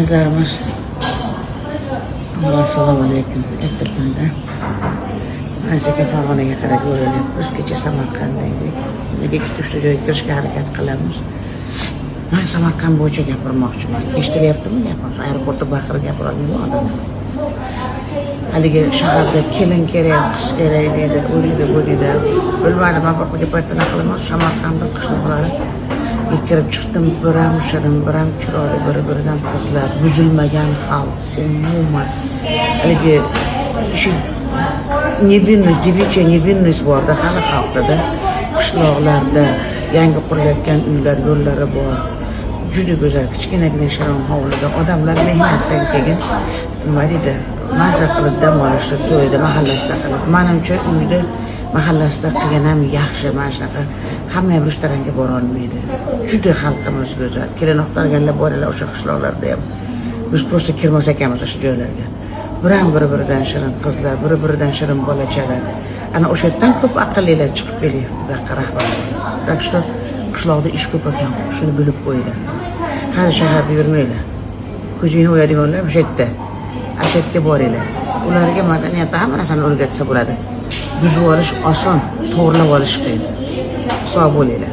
Azarmış. Assalomu alaykum. Ertatanda. Azaka Farg'onaga qarab yo'lyapmiz. Kecha Samarqandda edik. Nega ikkita joyga kirishga harakat qilamiz. Men Samarqand bo'yicha gapirmoqchiman. Eshitilyaptimi gapim? Aeroportda baqirib gapiradigan odam. Haligi shaharda kelin kerak, qiz kerak deydi, u deydi, bu deydi. Bilmadim, men bir paytda qilamiz Samarqandda qishloqlari. Kirib chiqdim, biram shirin, biram chiroyli, biri-biridan qizlar, buzilmagan xalq, umuman. Haligi shu nevinность, девичья nevinность borda hali xalqda, qishloqlarda yangi qurilayotgan uylar, yo'llari bor. Juda go'zal, kichkinagina shirin hovlida odamlar mehnatdan keyin nima deydi, mazza qilib dam olishdi, to'yda, mahallasida qilib. Menimcha uyda mahallasida qilgan ham yaxshi, mana shunaqa hamma ham restoranga bora olmaydi. Juda xalqimiz go'zal. Kelinoqlarganlar borlar o'sha qishloqlarda ham. Biz prosta kirmas ekanmiz o'sha joylarga. Biram biri-biridan shirin qizlar, biri-biridan shirin bolachalar. Ana o'sha yerdan ko'p aqllilar chiqib kelyapti, rahbarlar. Tak что qishloqda ish ko'p ekan, shuni bilib qo'yinglar. Har shaharda yurmanglar. Ko'zingni o'yadiganlar o'sha yerda. Ashatga boringlar. Ularga madaniyatni hamma narsani o'rgatsa bo'ladi. Buzib olish oson, to'g'rilab olish qiyin. Sog' bo'linglar.